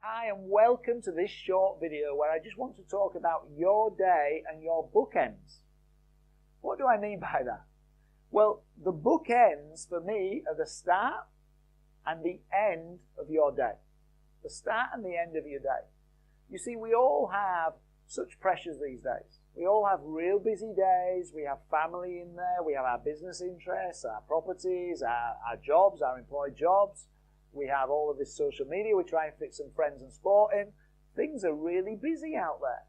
Hi and welcome to this short video where I just want to talk about your day and your bookends. What do I mean by that? Well, the bookends for me are the start and the end of your day. The start and the end of your day. You see, we all have such pressures these days. We all have real busy days. We have family in there. We have our business interests, our properties, our jobs, our employed jobs. We have all of this social media. We try and fit some friends and sport in. Things are really busy out there.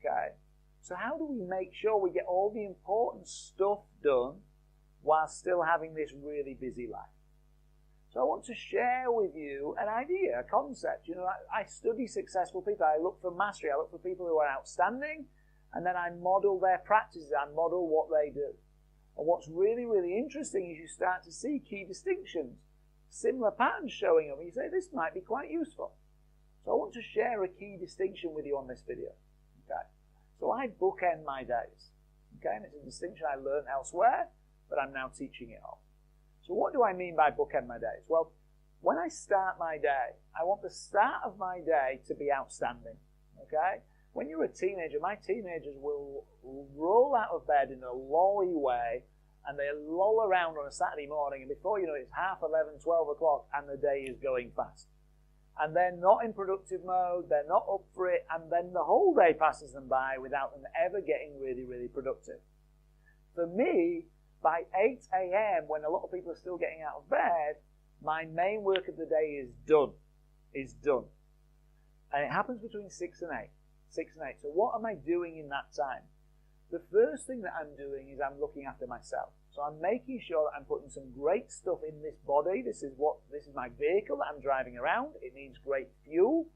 Okay? So how do we make sure we get all the important stuff done while still having this really busy life? So I want to share with you an idea, a concept. You know, I study successful people. I look for mastery. I look for people who are outstanding, and then I model their practices. I model what they do. And what's really, really interesting is you start to see key distinctions, similar patterns showing up, and you say, this might be quite useful. So I want to share a key distinction with you on this video. Okay? So I bookend my days. Okay? And it's a distinction I learned elsewhere, but I'm now teaching it all. So what do I mean by bookend my days? Well, when I start my day, I want the start of my day to be outstanding. Okay? When you're a teenager, my teenagers will roll out of bed in a lolly way, and they loll around on a Saturday morning, and before you know it, it's 11:30, 12 o'clock, and the day is going fast. And they're not in productive mode, they're not up for it, and then the whole day passes them by without them ever getting really, really productive. For me, by 8 a.m., when a lot of people are still getting out of bed, my main work of the day is done. And it happens between 6 and 8. 6 and 8. So what am I doing in that time? The first thing that I'm doing is I'm looking after myself. So I'm making sure that I'm putting some great stuff in this body. This is my vehicle that I'm driving around. It needs great fuel.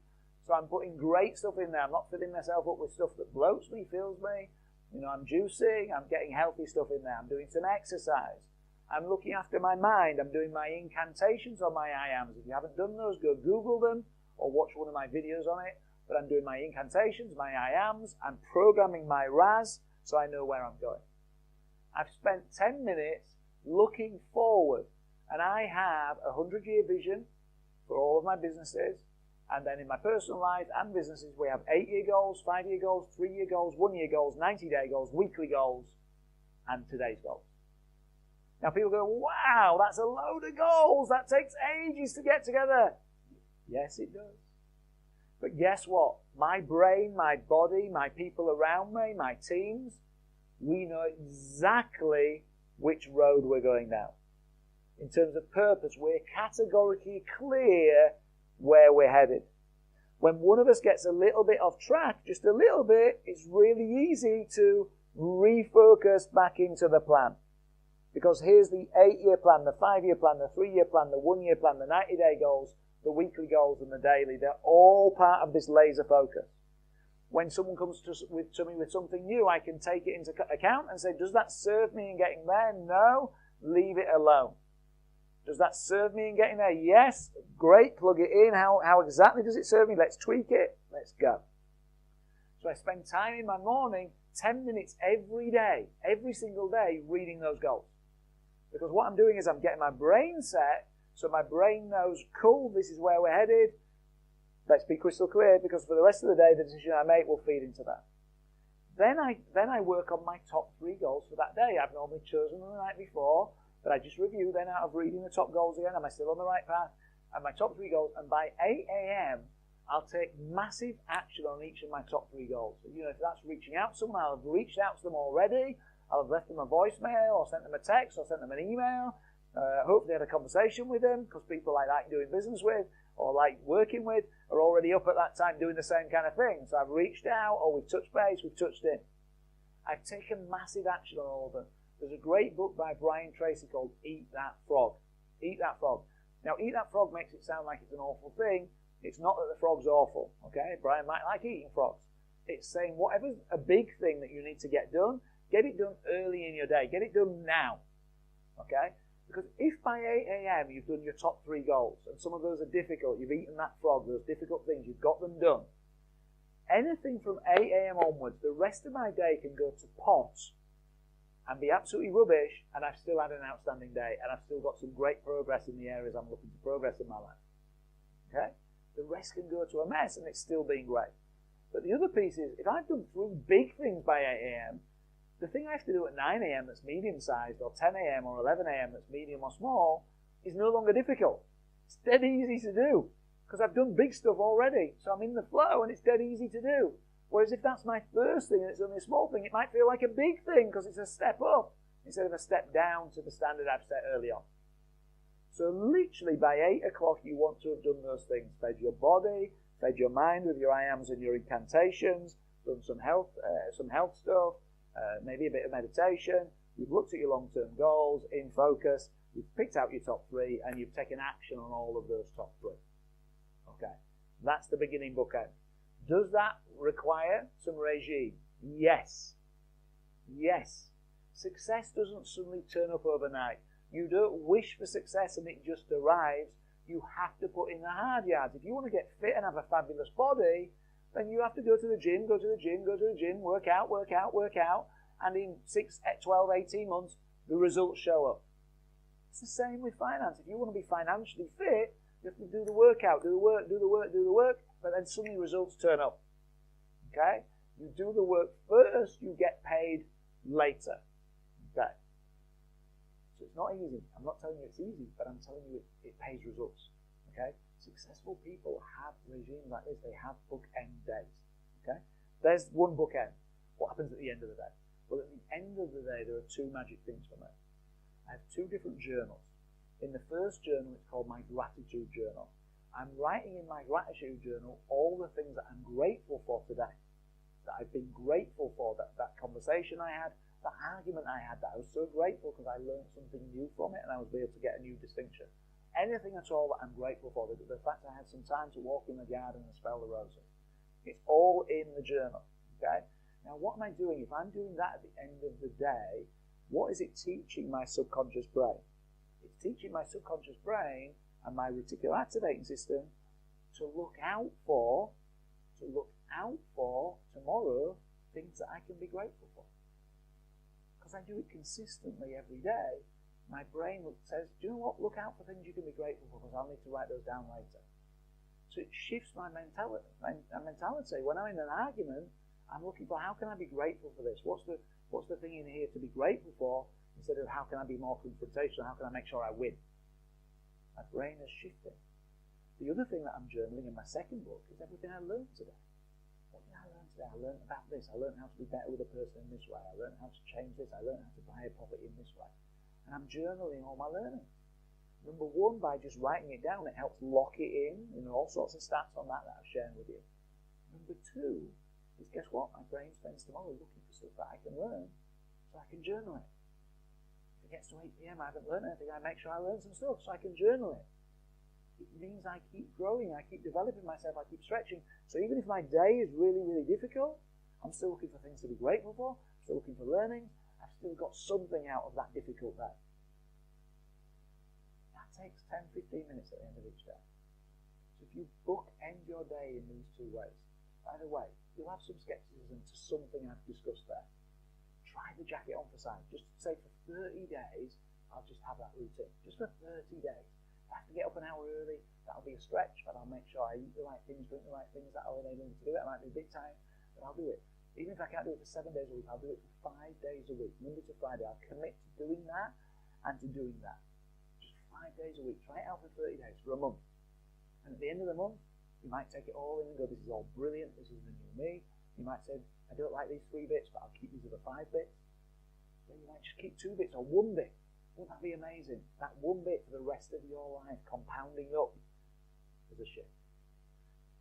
So I'm putting great stuff in there. I'm not filling myself up with stuff that bloats me, fills me. You know, I'm juicing. I'm getting healthy stuff in there. I'm doing some exercise. I'm looking after my mind. I'm doing my incantations or my I ams. If you haven't done those, go Google them or watch one of my videos on it. But I'm doing my incantations, my I ams. I'm programming my RAS, so I know where I'm going. I've spent 10 minutes looking forward, and I have a 100-year vision for all of my businesses. And then in my personal life and businesses, we have 8-year goals, 5-year goals, 3-year goals, 1-year goals, 90-day goals, weekly goals, and today's goals. Now people go, wow, that's a load of goals. That takes ages to get together. Yes, it does. But guess what? My brain, my body, my people around me, my teams, we know exactly which road we're going down. In terms of purpose, we're categorically clear where we're headed. When one of us gets a little bit off track, just a little bit, it's really easy to refocus back into the plan. Because here's the 8-year plan, the 5-year plan, the 3-year plan, the 1-year plan, the 90-day goals, the weekly goals, and the daily. They're all part of this laser focus. When someone comes to me with something new, I can take it into account and say, does that serve me in getting there? No, leave it alone. Does that serve me in getting there? Yes, great, plug it in. How exactly does it serve me? Let's tweak it. Let's go. So I spend time in my morning, 10 minutes every day, every single day, reading those goals. Because what I'm doing is I'm getting my brain set, so my brain knows, cool, this is where we're headed. Let's be crystal clear, because for the rest of the day, the decision I make will feed into that. Then I work on my top 3 goals for that day. I've normally chosen them the night before, but I just review then out of reading the top goals again. Am I still on the right path? And my top 3 goals. And by 8 a.m., I'll take massive action on each of my top 3 goals. So, you know, if that's reaching out to someone, I'll have reached out to them already. I'll have left them a voicemail or sent them a text or sent them an email. Hopefully had a conversation with them, because people I like doing business with or like working with are already up at that time doing the same kind of thing. So I've reached out, or we've touched base, we've touched in. I've taken massive action on all of them. There's a great book by Brian Tracy called Eat That Frog. Eat That Frog. Now, Eat That Frog makes it sound like it's an awful thing. It's not that the frog's awful, okay? Brian might like eating frogs. It's saying whatever's a big thing that you need to get done, get it done early in your day. Get it done now, okay? Because if by 8 a.m. you've done your top 3 goals, and some of those are difficult, you've eaten that frog, those difficult things, you've got them done, anything from 8 a.m. onwards, the rest of my day can go to pot and be absolutely rubbish, and I've still had an outstanding day, and I've still got some great progress in the areas I'm looking to progress in my life. Okay? the rest can go to a mess and it's still being great. But the other piece is, if I've done 3 big things by 8 a.m., the thing I have to do at 9 a.m. that's medium-sized, or 10 a.m. or 11 a.m. that's medium or small, is no longer difficult. It's dead easy to do, because I've done big stuff already, so I'm in the flow and it's dead easy to do. Whereas if that's my first thing and it's only a small thing, it might feel like a big thing because it's a step up instead of a step down to the standard I've set early on. So literally by 8 o'clock you want to have done those things. Fed your body, fed your mind with your I ams and your incantations, done some health stuff, maybe a bit of meditation. You've looked at your long-term goals in focus. You've picked out your top 3 and you've taken action on all of those top 3. Okay, that's the beginning bookend. Does that require some regime? Yes. Yes. Success doesn't suddenly turn up overnight. You don't wish for success and it just arrives. You have to put in the hard yards. If you want to get fit and have a fabulous body, then you have to go to the gym, work out, and in 6, 12, 18 months, the results show up. It's the same with finance. If you want to be financially fit, you have to do the workout, do the work, but then suddenly results turn up. Okay? You do the work first, you get paid later. Okay? So it's not easy. I'm not telling you it's easy, but I'm telling you it pays results. Okay? Successful people have regimes like this. They have bookend days. Okay? There's one bookend. What happens at the end of the day? Well, at the end of the day, there are 2 magic things for me. I have 2 different journals. In the first journal, it's called my gratitude journal. I'm writing in my gratitude journal all the things that I'm grateful for today, that I've been grateful for, that conversation I had, that argument I had, that I was so grateful because I learned something new from it and I was able to get a new distinction. Anything at all that I'm grateful for, the fact I had some time to walk in the garden and smell the roses. It's all in the journal. Okay? Now, what am I doing? If I'm doing that at the end of the day, what is it teaching my subconscious brain? It's teaching my subconscious brain and my reticular activating system to look out for tomorrow things that I can be grateful for. Because I do it consistently every day, my brain says, do you know what? Look out for things you can be grateful for because I'll need to write those down later. So it shifts my mentality. When I'm in an argument, I'm looking for how can I be grateful for this? What's the thing in here to be grateful for instead of how can I be more confrontational? How can I make sure I win? My brain is shifting. The other thing that I'm journaling in my second book is everything I learned today. What did I learn today? I learned about this. I learned how to be better with a person in this way. I learned how to change this. I learned how to buy a property in this way. And I'm journaling all my learning. Number 1, by just writing it down, it helps lock it in. All sorts of stats on that I've shared with you. Number 2 is, guess what? My brain spends tomorrow looking for stuff that I can learn so I can journal it. If it gets to 8 p.m. I haven't learned anything, I make sure I learn some stuff so I can journal it. It means I keep growing, I keep developing myself, I keep stretching. So even if my day is really, really difficult, I'm still looking for things to be grateful for, I'm still looking for learning, I've still got something out of that difficult day. That takes 10-15 minutes at the end of each day. So if you bookend your day in these 2 ways, by the way, you'll have some skepticism to something I've discussed there. Try the jacket on for size. Just say for 30 days, I'll just have that routine. Just for 30 days. If I have to get up an hour early, that'll be a stretch, but I'll make sure I eat the right things, drink the right things, that'll enable me to do it. I might be a bit tired, but I'll do it. Even if I can't do it for 7 days a week, I'll do it for 5 days a week. Monday to Friday, I'll commit to doing that and to doing that. Just 5 days a week. Try it out for 30 days, for a month. And at the end of the month, you might take it all in and go, this is all brilliant, this is the new me. You might say, I don't like these 3 bits, but I'll keep these other 5 bits. Then you might just keep 2 bits or 1 bit. Wouldn't that be amazing? That 1 bit for the rest of your life, compounding up as a shift.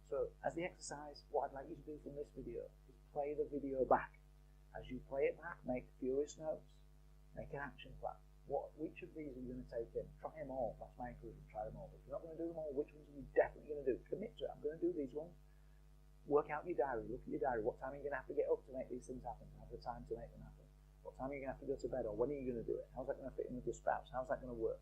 So, as the exercise, what I'd like you to do from this video is play the video back. As you play it back, make furious notes, make an action plan. Which of these are you going to take in? Try them all. That's my encouragement. Try them all. If you're not going to do them all, which ones are you definitely going to do? Commit to it. I'm going to do these ones. Work out your diary. Look at your diary. What time are you going to have to get up to make these things happen? Have the time to make them happen. What time are you going to have to go to bed? Or when are you going to do it? How's that going to fit in with your spouse? How's that going to work?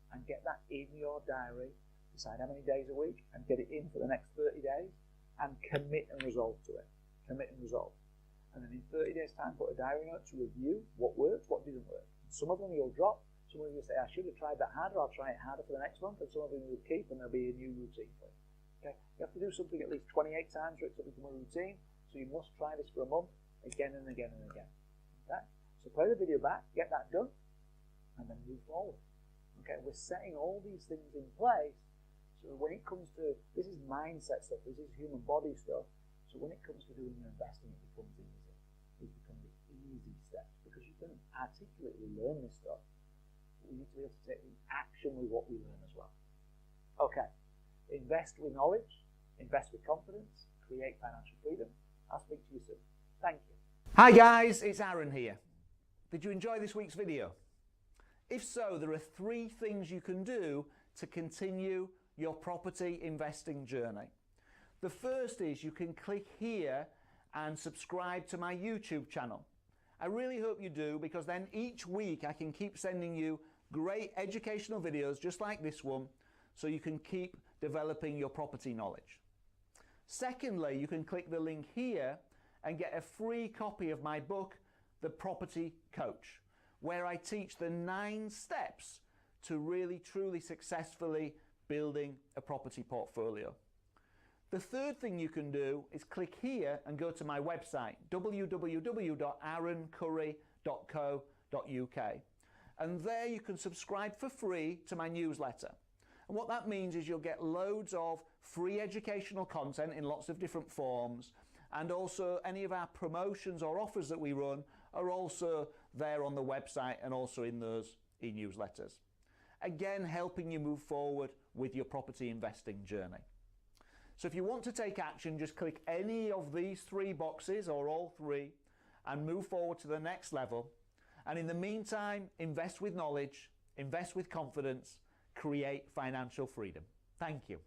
And get that in your diary. Decide how many days a week and get it in for the next 30 days and commit and resolve to it. Commit and resolve. And then in 30 days' time, put a diary note to review what works, what didn't work. Some of them you'll drop. Some of them you'll say, I should have tried that harder. I'll try it harder for the next month. And some of them you'll keep and there'll be a new routine for you. Okay, you have to do something at least 28 times for it to become a routine. So you must try this for a month, again and again and again. Okay, so play the video back, get that done, and then move forward. Okay, we're setting all these things in place. So when it comes to, this is mindset stuff, this is human body stuff. So when it comes to doing your investing, it becomes easy. It becomes the easy steps because you can articulately learn this stuff. But we need to be able to take the action with what we learn as well. Okay, invest with knowledge, invest with confidence, create financial freedom. I'll speak to you soon. Thank you. Hi guys, it's Aaron here. Did you enjoy this week's video? If so, there are 3 things you can do to continue your property investing journey. The first is you can click here and subscribe to my YouTube channel. I really hope you do, because then each week I can keep sending you great educational videos just like this one, so you can keep developing your property knowledge. Secondly, you can click the link here and get a free copy of my book, The Property Coach, where I teach the 9 steps to really truly successfully building a property portfolio. The third thing you can do is click here and go to my website, www.aaroncurry.co.uk, and there you can subscribe for free to my newsletter. And what that means is you'll get loads of free educational content in lots of different forms, and also any of our promotions or offers that we run are also there on the website and also in those e-newsletters. Again, helping you move forward with your property investing journey. So if you want to take action, just click any of these 3 boxes or all 3 and move forward to the next level. And in the meantime, invest with knowledge, invest with confidence, create financial freedom. Thank you.